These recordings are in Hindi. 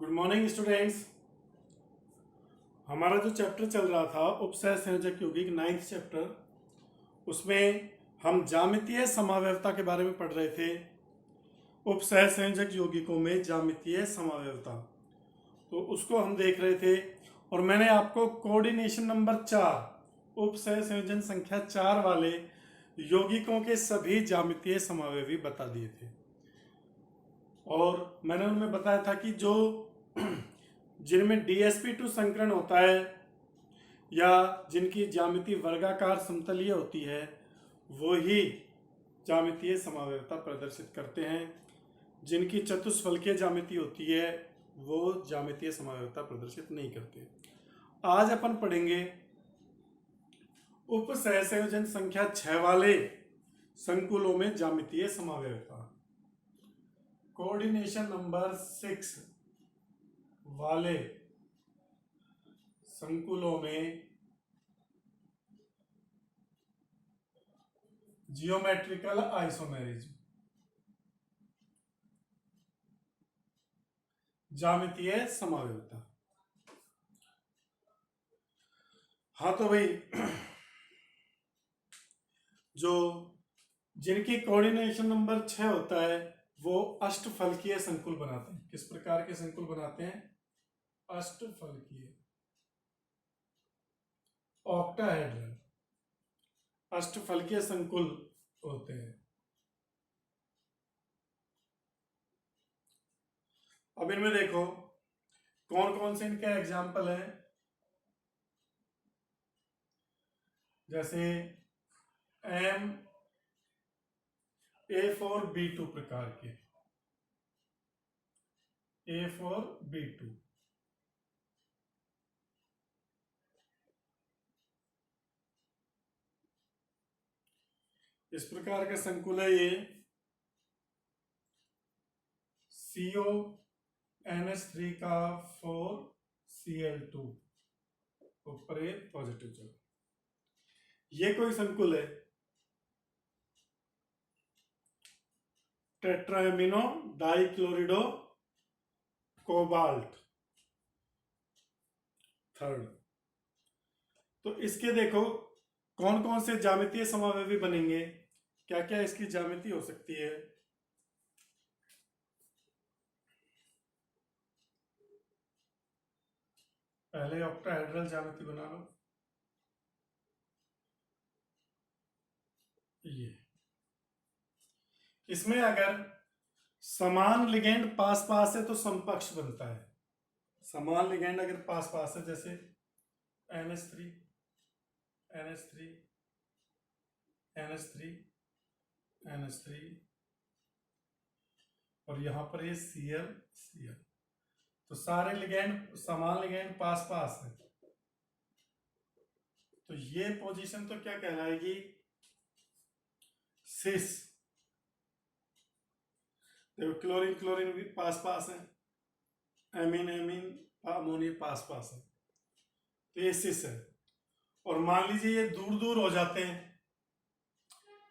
Good morning students. हमारा जो चैप्टर चल रहा था उपसह संयोजक यौगिक 9th चैप्टर, उसमें हम ज्यामितीय समावयवता के बारे में पढ़ रहे थे। उपसह संयोजक यौगिकों में ज्यामितीय समावयवता, तो उसको हम देख रहे थे। और मैंने आपको कोऑर्डिनेशन नंबर 4 उपसह संयोजन संख्या 4 वाले यौगिकों के सभी ज्यामितीय समावयवी बता दिए थे। और मैंने उनमें बताया था कि जो जिनमें DsP2 संकरण होता है या जिनकी ज्यामिति वर्गाकार समतलीय होती है वो ही ज्यामितीय समावयवता प्रदर्शित करते हैं। जिनकी चतुष्फलकीय ज्यामिति होती है वो ज्यामितीय समावयवता प्रदर्शित नहीं करते। आज अपन पढ़ेंगे उपसहसंयोजन संख्या 6 वाले संकुलों में ज्यामितीय समावयवता। कोऑर्डिनेशन नंबर 6 वाले संकुलों में जियोमेट्रिकल आइसोमेरिज्म, ज्यामितीय समावयवता। हाँ तो भाई जो जिनकी कोऑर्डिनेशन नंबर 6 होता है वो अष्टफलकीय संकुल बनाते हैं। किस प्रकार के संकुल बनाते हैं? अष्टफलकीय, ऑक्टाहेड्रल अष्टफलकीय संकुल होते हैं। अब इनमें देखो कौन कौन से इनके एग्जाम्पल हैं। जैसे A4B2 प्रकार के, A4B2, इस प्रकार का संकुल है ये। CONH3 का 4Cl2 ऊपर ये पॉजिटिव चार्ज, ये कोई संकुल है। टेट्राएमिनो डाइक्लोरिडो कोबाल्ट थर्ड। तो इसके देखो कौन कौन से ज्यामितीय समावयवी बनेंगे, क्या क्या इसकी ज्यामिति हो सकती है। पहले ऑक्टाहेड्रल ज्यामिति बना लो। ये इसमें अगर समान लिगेंड पास पास है तो समपक्ष बनता है। समान लिगेंड अगर पास पास है, जैसे NH3 NH3 NH3 NH3 और यहां पर ये Cl, तो सारे लिगेंड समान लिगेंड पास पास है, तो ये पोजीशन तो क्या कहलाएगी? सिस। देखो क्लोरीन क्लोरीन भी पास पास है, एमीन एमीन अमोनिया पास पास है, तो ये सिस है। और मान लीजिए ये दूर दूर हो जाते हैं,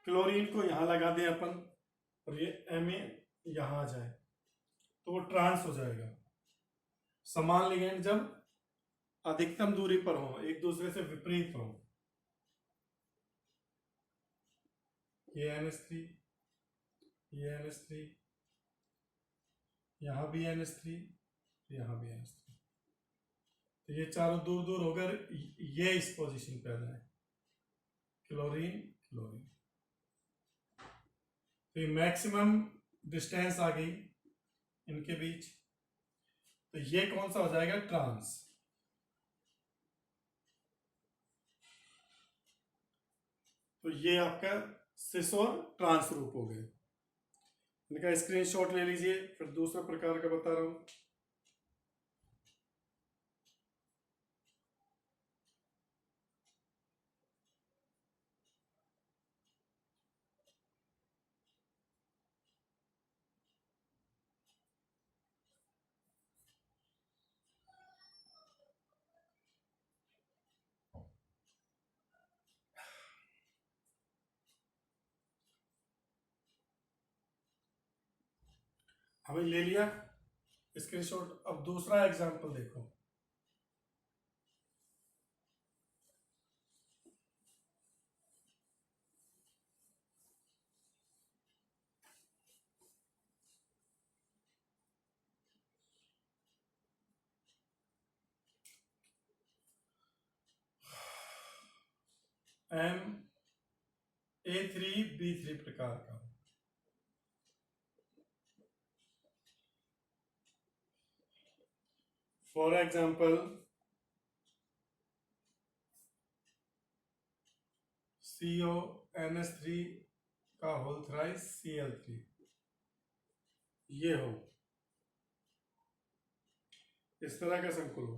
क्लोरीन को यहां लगा दें अपन और ये एमीन यहां आ जाए तो वो ट्रांस हो जाएगा। समान लिगेंड जब अधिकतम दूरी पर हो, एक दूसरे से विपरीत हो, ये NH3 ये NH3, यहां भी NH3, यहां भी NH3, तो ये चारों दूर दूर होकर ये इस पोजीशन पे आ जाए, क्लोरीन क्लोरीन, तो ये मैक्सिमम डिस्टेंस आ गई इनके बीच, तो ये कौन सा हो जाएगा? ट्रांस। तो ये आपका सिस और ट्रांस रूप हो गए। इनका स्क्रीनशॉट ले लीजिए, फिर दूसरा प्रकार का बता रहा हूं। हमें ले लिया, स्क्रीनशॉट। अब दूसरा एग्जांपल देखो, MA3B3 प्रकार का। फॉर एग्जाम्पल CONH3 का होल थ्राइस Cl3, ये हो, इस तरह का संकुल हो,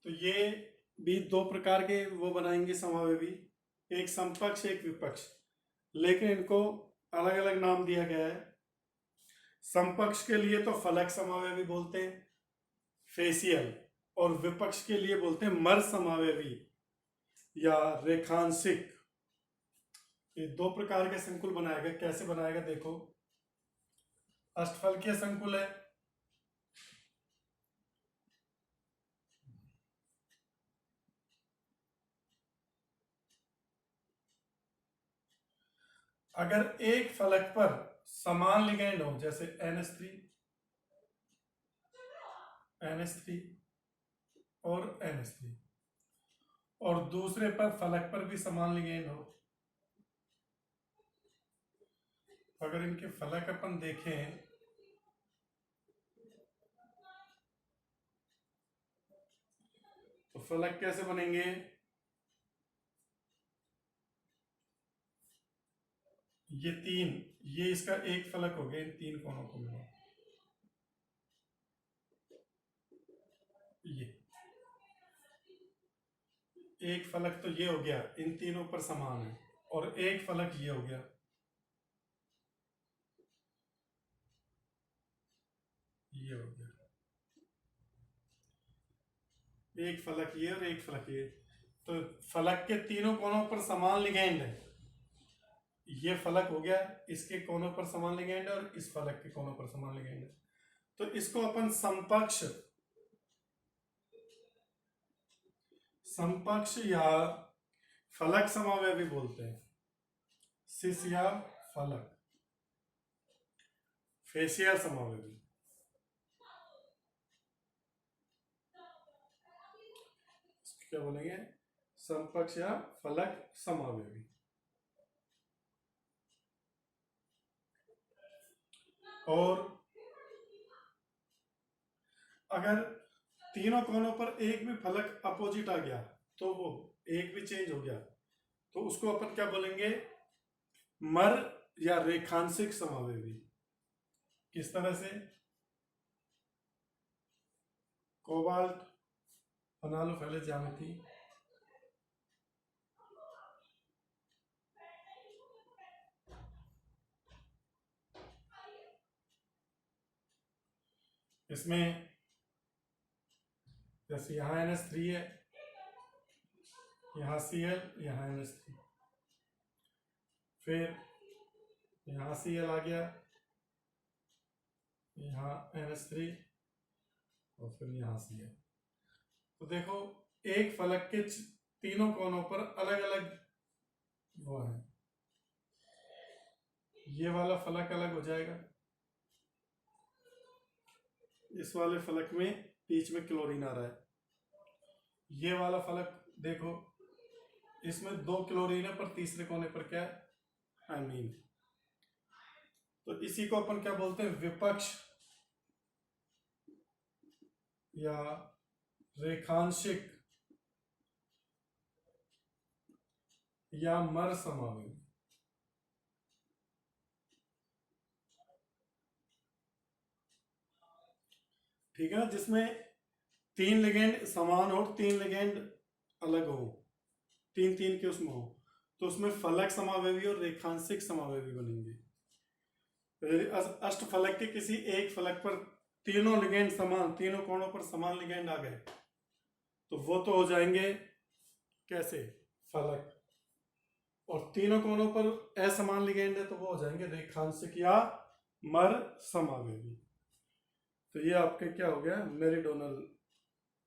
तो ये भी दो प्रकार के वो बनाएंगे समावेवी, एक समपक्ष एक विपक्ष, लेकिन इनको अलग अलग नाम दिया गया है। समपक्ष के लिए तो फलक समावेवी बोलते हैं, फेसियल, और विपक्ष के लिए बोलते हैं मर समावेवी या रेखांशिक। ये दो प्रकार के संकुल बनाएगा। कैसे बनाएगा देखो, अष्टफलकीय संकुल है, अगर एक फलक पर समान लिगेंड हो, जैसे NH3 और NH3, और दूसरे पर फलक पर भी समान लिगेंड हो, अगर इनके फलक अपन देखें तो फलक कैसे बनेंगे, ये तीन, ये इसका एक फलक हो गया इन तीन कोनों को मिला, ये एक फलक तो ये हो गया, इन तीनों पर समान है, और एक फलक ये हो गया, ये हो गया, एक फलक ये और एक फलक ये, तो फलक के तीनों कोनों पर समान लिगेंड है, ये फलक हो गया, इसके कोनों पर समान लिगेंड है और इस फलक के कोनों पर समान लिगेंड है, तो इसको अपन समपक्ष या फलक समावेवी बोलते हैं। सिस या फलक, फेसियल समावेवी, क्या बोलेंगे, समपक्ष या फलक समावेवी। और अगर तीनों कोनों पर एक भी फलक अपोजिट आ गया, तो वो एक भी चेंज हो गया, तो उसको अपन क्या बोलेंगे, मर या रेखांशिक समावेवी। किस तरह से, कोबाल्ट बना लो पहले ज्यामिति, इसमें जैसे यहाँ NH3 है, यहाँ Cl, यहाँ NH3, फिर यहाँ Cl आ गया, यहाँ NH3, और फिर यहाँ Cl। तो देखो एक फलक के तीनों कोनों पर अलग अलग वो है, ये वाला फलक अलग हो जाएगा, इस वाले फलक में बीच में क्लोरीन आ रहा है, ये वाला फलक देखो इसमें दो क्लोरीन है पर तीसरे कोने पर क्या है, एमीन। तो इसी को अपन क्या बोलते हैं, विपक्ष या रेखांशिक या मर समावेवी। ठीक है ना, जिसमें तीन लिगेंड समान हो, तीन लिगेंड अलग हो, तीन तीन के उसमें हो, तो उसमें फलक समावेवी और रेखांशिक समावेवी बनेंगे। अष्टफलक के किसी एक फलक पर तीनों लिगेंड समान, तीनों कोणों पर समान लिगेंड आ गए, तो वो तो हो जाएंगे कैसे, फलक, और तीनों कोणों पर असमान लिगेंड है तो वो हो जाएंगे रेखांशिक या मर समावेवी। तो ये आपके क्या हो गया, मेरिडोनल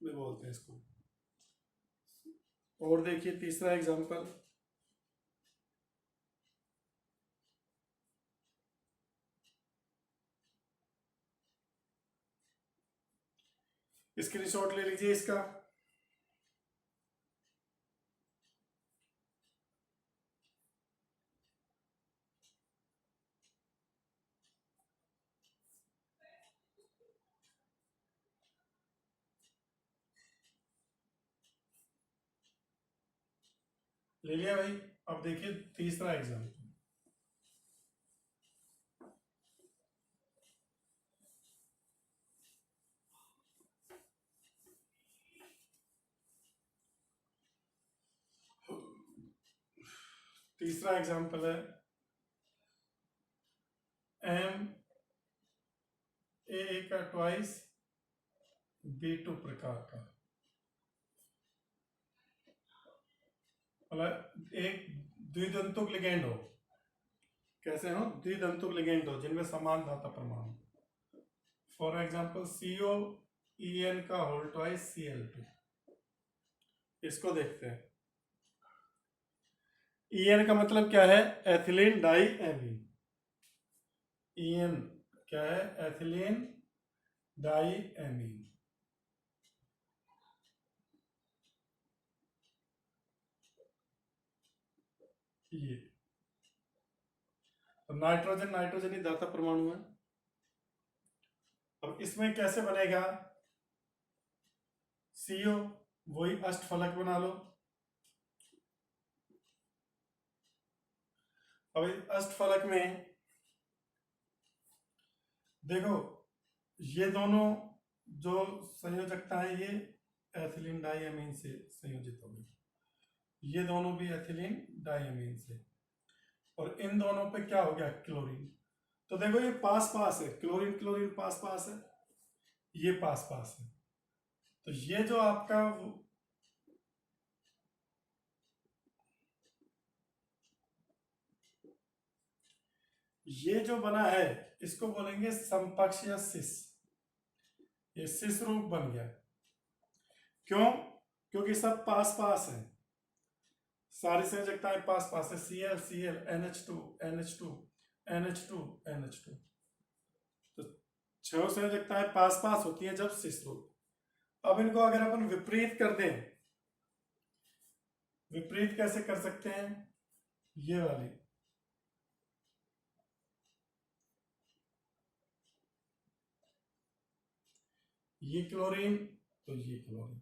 में बोलते हैं इसको। और देखिए तीसरा एग्जांपल, स्क्रीनशॉट ले लीजिए इसका। ले लिया भाई। अब देखिए तीसरा एग्जांपल, तीसरा एग्जांपल है एम ए का ट्वाइस B2 प्रकार का, मतलब एक द्विदंतुक लिगेंड हो। कैसे हो? द्विदंतुक लिगेंड हो जिनमें समान धाता परमाणु। फॉर एग्जांपल COEN का होल ट्वाइस Cl2। इसको देखते हैं। EN का मतलब क्या है? Ethylene die amine. EN क्या है? Ethylene diamine. ये तो नाइट्रोजन नाइट्रोजन ही धाता परमाणु है। अब इसमें कैसे बनेगा? CO वही अष्टफलक बना लो। अब इस अष्टफलक में देखो, ये दोनों जो संयोजकता है ये एथिलीन डाइअमीन से संयोजित हो गई, ये दोनों भी एथिलीन डाइअमीन से, और इन दोनों पे क्या हो गया? क्लोरीन। तो देखो ये पास पास है, क्लोरीन क्लोरीन पास पास है, ये पास पास है। तो ये जो आपका ये जो बना है इसको बोलेंगे समपक्ष या सिस। ये सिस रूप बन गया। क्यों? क्योंकि सब पास पास है, सारी संयोजकताएं पास पास है। Cl Cl NH2 NH2 NH2 NH2। तो छह संयोजकताएं पास पास होती हैं जब सिस रूप। अब इनको अगर अपन विपरीत कर दें, विपरीत कैसे कर सकते हैं? ये वाली, ये क्लोरीन तो ये क्लोरीन,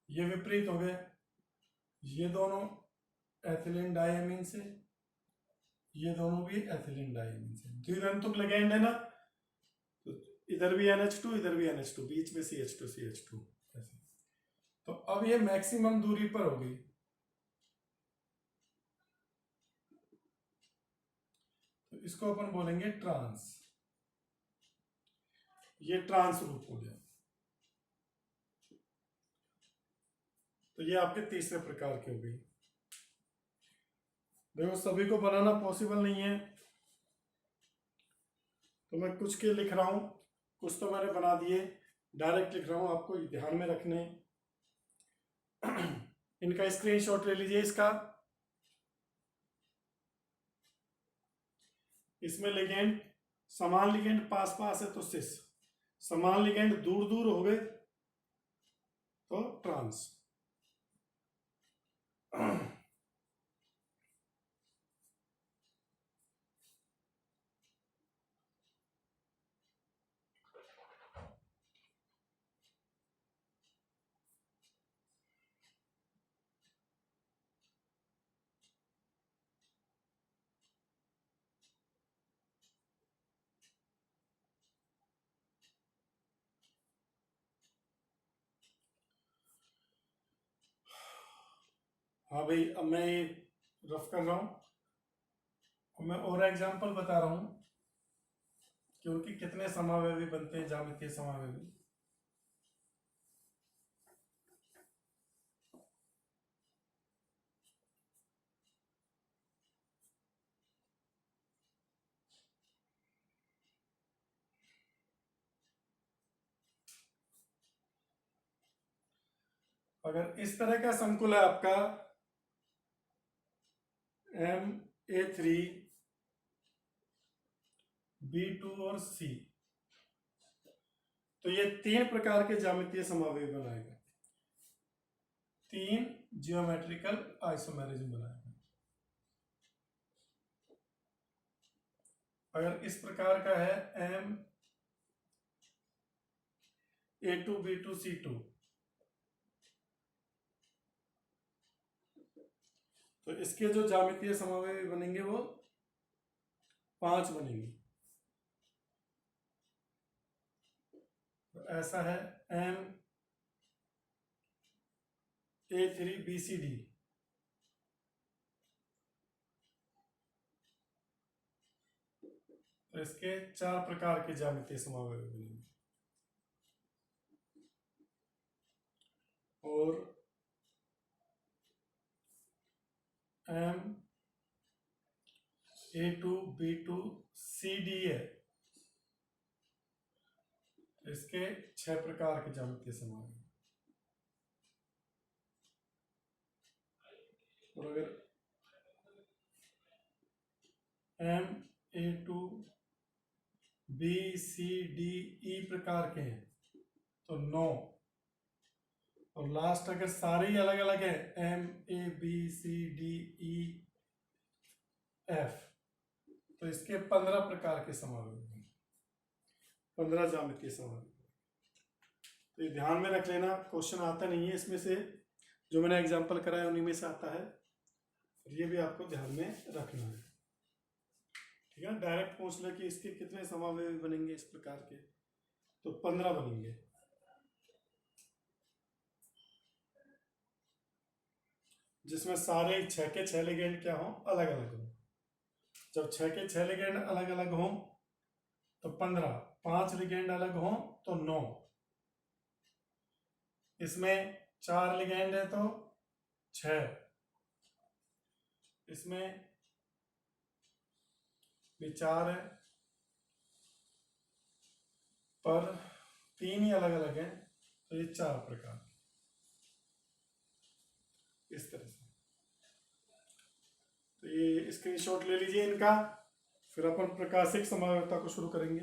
ये विपरीत हो गए। ये दोनों एथिलीन डाइअमीन से, ये दोनों भी एथिलीन डाइअमीन से। द्विदंतुक लिगेंड है ना, तो इधर भी NH2 इधर भी NH2, बीच में CH2 CH2 ऐसे। तो अब ये मैक्सिमम दूरी पर हो गई, तो इसको अपन बोलेंगे ट्रांस। ये ट्रांस रूप हो गया। तो ये आपके तीसरे प्रकार की हो गई। देखो सभी को बनाना पॉसिबल नहीं है, तो मैं कुछ के लिख रहा हूं, कुछ तो मैंने बना दिए, डायरेक्ट लिख रहा हूं, आपको ध्यान में रखने। इनका स्क्रीनशॉट ले लीजिए इसका। इसमें लिगेंड, समान लिगेंड पास पास है तो सिस, समान लिगेंड दूर दूर हो गए तो ट्रांस। हाँ भाई, अब मैं ये रफ कर रहा हूं, अब मैं और एग्जांपल बता रहा हूं कि उनके कितने समावयवी बनते हैं, ज्यामितीय समावयवी। अगर इस तरह का संकुल है आपका MA3 B2 और C, तो ये 3 प्रकार के ज्यामितीय समावेश बनाएगा, 3 जियोमेट्रिकल आइसोमेरिज्म बनाएगा। अगर इस प्रकार का है MA2 B2 C2, तो इसके जो ज्यामितीय समावेश बनेंगे वो 5 बनेंगे। तो ऐसा है MA3 BCD, तो इसके 4 प्रकार के ज्यामितीय समावेश बनेंगे। और MA2 B2 CD है, इसके 6 प्रकार के ज्यामितीय समावेश। और अगर MA2 BCDE प्रकार के हैं तो 9, और लास्ट अगर सारे ही अलग अलग है MABCDEF, तो इसके 15 प्रकार के समावेश हैं, 15 ज्यामितीय समावेश। तो ये ध्यान में रख लेना, क्वेश्चन आता नहीं है इसमें से, जो मैंने एग्जांपल कराया उन्हीं में से आता है, ये भी आपको ध्यान में रखना है। ठीक है, डायरेक्ट पूछ ले कि इसके कितने समावेश बनेंगे इस प्रकार के, तो 15 बनेंगे। जिसमें सारे 6 के 6 लिगेंड क्या हो, अलग अलग हो। जब 6 के 6 लिगेंड अलग अलग हो तो 15, 5 लिगेंड अलग हो तो 9, इसमें 4 लिगेंड है तो 6, इसमें भी 4 है पर 3 ही अलग अलग है, तो ये 4 प्रकार, इस तरह से। तो ये स्क्रीनशॉट ले लीजिए इनका, फिर अपन प्रकाशिक समावेशिता को शुरू करेंगे।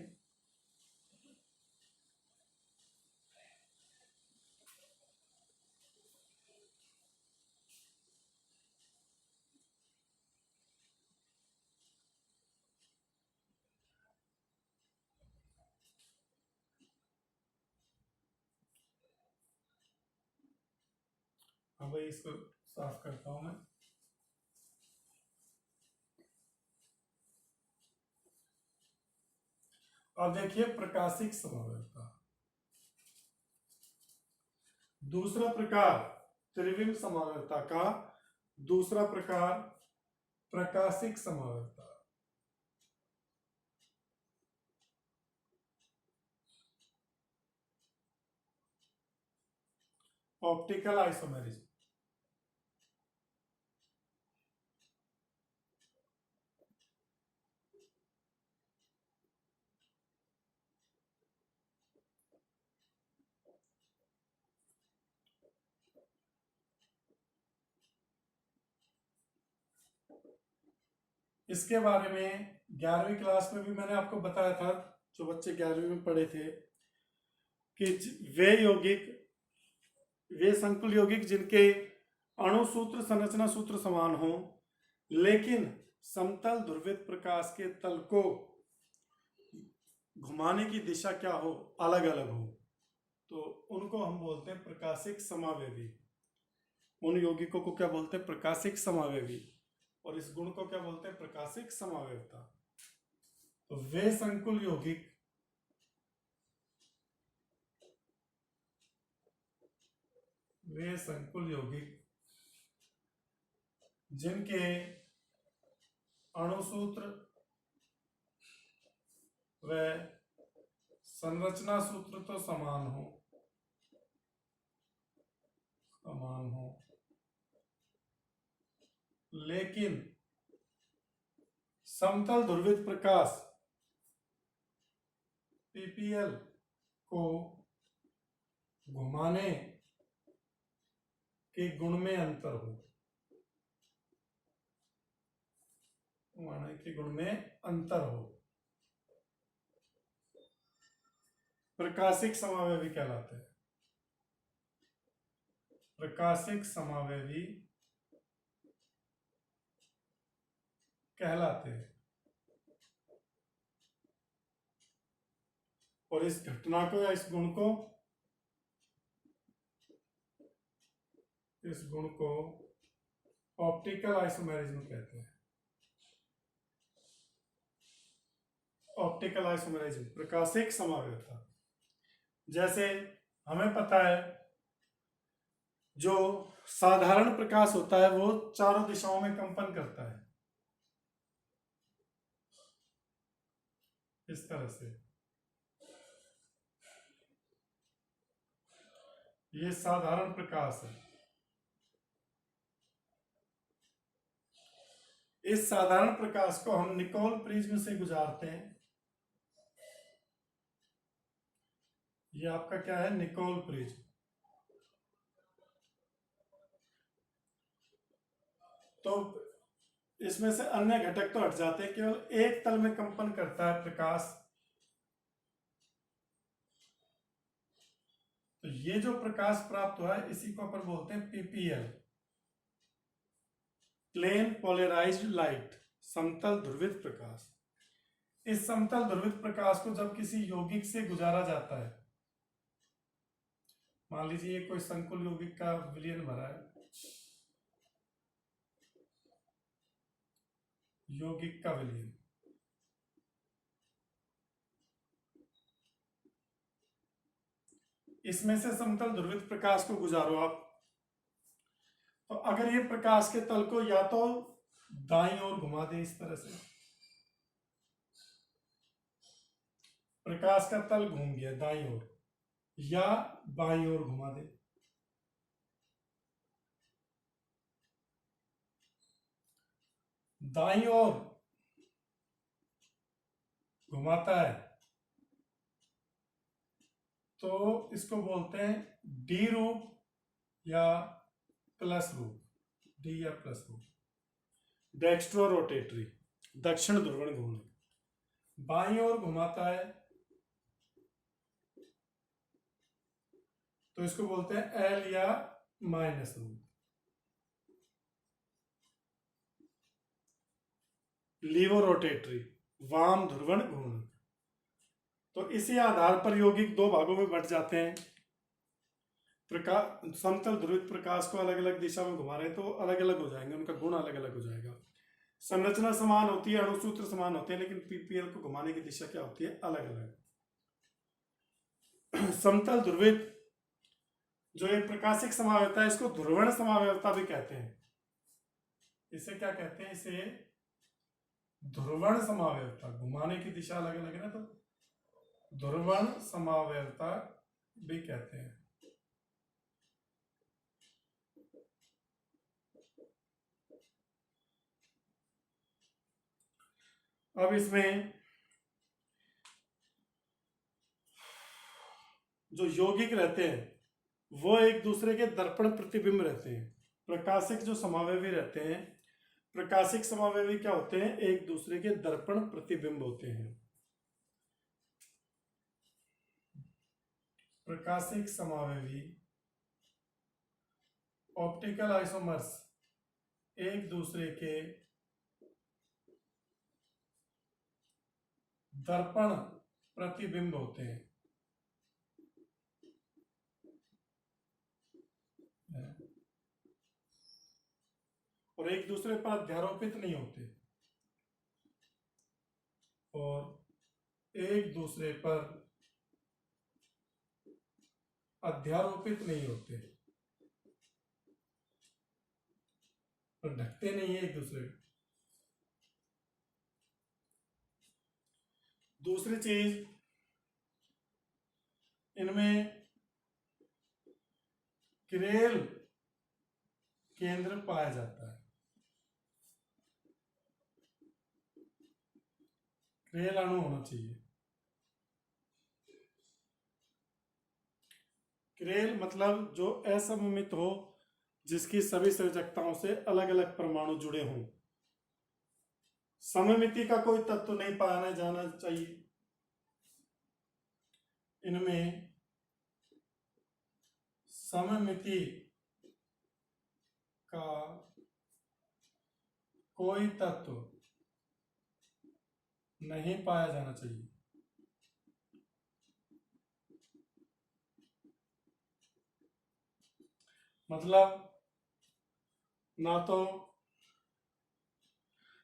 हाँ भाई, इसको साफ करता हूं मैं। अब देखिए प्रकाशिक समावेशिता, दूसरा प्रकार त्रिविम समावेशिता का दूसरा प्रकार प्रकाशिक समावेशिता। Optical isomerism. इसके बारे में 11वीं क्लास में भी मैंने आपको बताया था, जो बच्चे 11वीं में पढ़े थे, कि वे संकुल यौगिक जिनके अणु सूत्र संरचना सूत्र समान हो, लेकिन समतल ध्रुवित प्रकाश के तल को घुमाने की दिशा क्या हो, अलग अलग हो, तो उनको हम बोलते हैं प्रकाशिक समावेवी। उन यौगिकों को क्या बोलते हैं, प्रकाशिक समावेवी। और इस गुण को क्या बोलते हैं, प्रकाशिक समावेशिता। तो वे संकुल यौगिक जिनके अणुसूत्र व संरचना सूत्र तो समान हो लेकिन समतल ध्रुवित प्रकाश पीपीएल को घुमाने के गुण में अंतर हो, माना के गुण में अंतर हो, प्रकाशिक समावयवी कहलाते हैं। प्रकाशिक समावयवी कहलाते हैं। और इस घटना को या इस गुण को ऑप्टिकल आइसोमेरिज्म कहते हैं। ऑप्टिकल आइसोमेरिज्म, प्रकाशिक समावयवता। जैसे हमें पता है जो साधारण प्रकाश होता है वो चारों दिशाओं में कंपन करता है, इस तरह से। ये साधारण प्रकाश है। इस साधारण प्रकाश को हम निकोल प्रिज्म से गुजारते हैं। ये आपका क्या है, निकोल प्रिज्म। तो इसमें से अन्य घटक तो हट जाते हैं, केवल एक तल में कंपन करता है प्रकाश। तो ये जो प्रकाश प्राप्त हुआ है इसी को अपन बोलते हैं पीपीएल, प्लेन पोलराइज्ड लाइट, समतल ध्रुवित प्रकाश। इस समतल ध्रुवित प्रकाश को जब किसी यौगिक से गुजारा जाता है, मान लीजिए कोई संकुल यौगिक का विलयन भरा है, यौगिक का विलयन, इसमें से समतल ध्रुवित प्रकाश को गुजारो आप, तो अगर ये प्रकाश के तल को या तो दाईं ओर घुमा दे, इस तरह से प्रकाश का तल घूम गया दाईं ओर, या बाईं ओर घुमा दे, दाईं ओर घुमाता है तो इसको बोलते हैं डी रूप या प्लस रूप, डी या प्लस रूप, डेक्स्ट्रो रोटेटरी, दक्षिण ध्रुवण घूमने। बाईं ओर घुमाता है तो इसको बोलते हैं एल या माइनस रूप, लीवो रोटेटरी, वाम ध्रुवण घूर्णन। तो इसी आधार पर यौगिक दो भागों में बंट जाते हैं। प्रकाश, समतल ध्रुवित प्रकाश को अलग अलग दिशा में घुमा रहे हैं तो अलग अलग हो जाएंगे, उनका गुण अलग अलग हो जाएगा। संरचना समान होती है, अणुसूत्र समान होते हैं, लेकिन पीपीएल को घुमाने की दिशा क्या होती है, अलग अलग। समतल ध्रुवित जो एक प्रकाशिक समावयवता है इसको ध्रुवण समावयवता भी कहते हैं। इसे क्या कहते हैं, इसे ध्रुवण समावयवता, घुमाने की दिशा अलग अलग है ना, तो ध्रुवण समावयवता भी कहते हैं। अब इसमें जो यौगिक रहते हैं वो एक दूसरे के दर्पण प्रतिबिंब रहते हैं। प्रकाशिक जो समावयवी रहते हैं, प्रकाशिक समावयवी क्या होते हैं, एक दूसरे के दर्पण प्रतिबिंब होते हैं। प्रकाशिक समावयवी ऑप्टिकल आइसोमर्स एक दूसरे के दर्पण प्रतिबिंब होते हैं। और एक दूसरे पर अध्यारोपित नहीं होते, और एक दूसरे पर अध्यारोपित नहीं होते, और ढकते नहीं है एक दूसरे को। दूसरी चीज, इनमें किरेल केंद्र पाया जाता है, किरेल अणु होना चाहिए। किरेल मतलब जो असममित हो, जिसकी सभी संयोजकताओं से अलग अलग परमाणु जुड़े हों। सममिति का कोई तत्व नहीं पाया जाना चाहिए। इनमें सममिति का कोई तत्व नहीं पाया जाना चाहिए। मतलब ना तो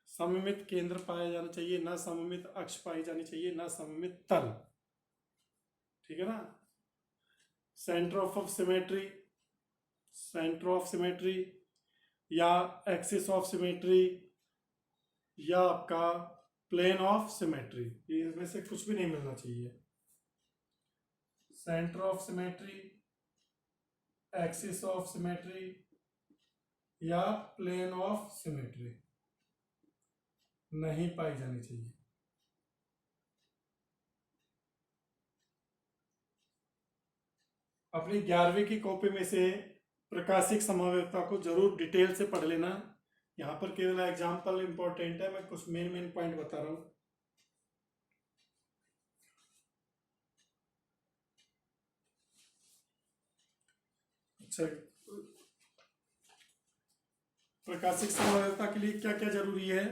सममित केंद्र पाया जाना चाहिए, ना सममित अक्ष पाई जानी चाहिए, ना सममित तल। ठीक है ना। सेंटर ऑफ सिमेट्री या एक्सिस ऑफ सिमेट्री या आपका प्लेन ऑफ सिमेट्री, इसमें से कुछ भी नहीं मिलना चाहिए। Centre of symmetry, axis of symmetry या प्लेन ऑफ सिमेट्री नहीं पाई जानी चाहिए। अपनी 11वीं की कॉपी में से प्रकाशिक समव्यवस्था को जरूर डिटेल से पढ़ लेना। यहाँ पर केवल एग्जाम्पल इंपॉर्टेंट है, मैं कुछ मेन पॉइंट बता रहा हूं। अच्छा, प्रकाशिक समव्यवस्था के लिए क्या क्या जरूरी है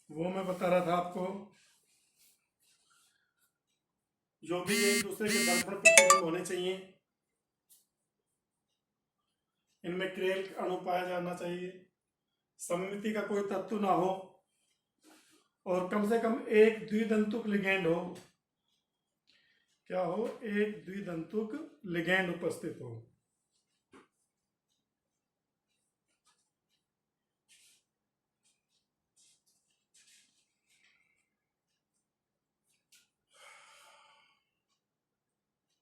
वो मैं बता रहा था आपको। जो भी एक दूसरे के दर्पण प्रतिबिंब होने चाहिए, इनमें क्रेल अणु पाया जाना चाहिए, सममिति का कोई तत्व ना हो, और कम से कम एक द्विदंतुक लिगेंड हो। क्या हो? एक द्विदंतुक लिगेंड उपस्थित हो।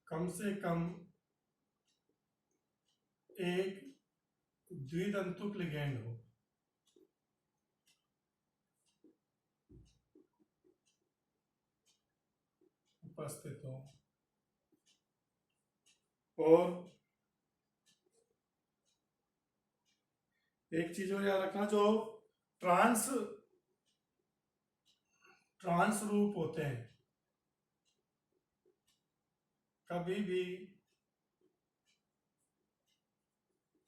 कम से कम एक द्विदंतुक लिगेंड हो। उपस्थित हो। और एक चीज और याद रखना, जो ट्रांस रूप होते हैं कभी भी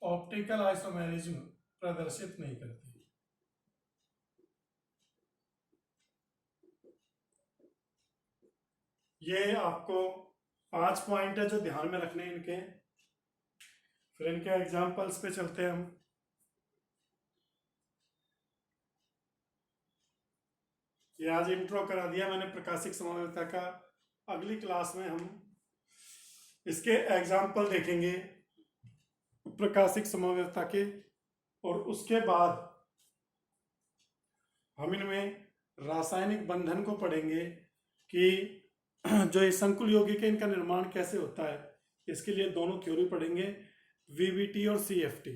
ऑप्टिकल आइसोमेरिज्म प्रदर्शित नहीं करते। ये आपको 5 पॉइंट है जो ध्यान में रखने हैं इनके। फिर इनके एग्जाम्पल्स पे चलते हैं हम। ये आज इंट्रो करा दिया मैंने प्रकाशिक समव्यवस्था का। अगली क्लास में हम इसके एग्जाम्पल देखेंगे प्रकाशिक समव्यवस्था के, और उसके बाद हम इनमें रासायनिक बंधन को पढ़ेंगे कि जो ये संकुल यौगिक है इनका निर्माण कैसे होता है। इसके लिए दोनों थ्योरी पढ़ेंगे, वीबीटी और सीएफटी,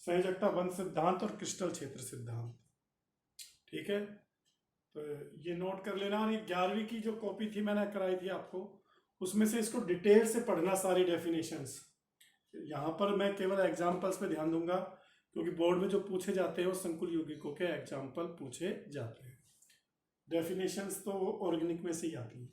संयोजकता बंध सिद्धांत और क्रिस्टल क्षेत्र सिद्धांत। ठीक है, तो ये नोट कर लेना। और ये 11वीं की जो कॉपी थी मैंने कराई थी आपको, उसमें से इसको डिटेल से पढ़ना, सारी डेफिनेशंस। यहाँ पर मैं केवल एग्जाम्पल्स पे ध्यान दूंगा, क्योंकि बोर्ड में जो पूछे जाते हैं वो संकुल यौगिकों के एग्जाम्पल पूछे जाते हैं। डेफिनेशंस तो ऑर्गेनिक में से ही आती है।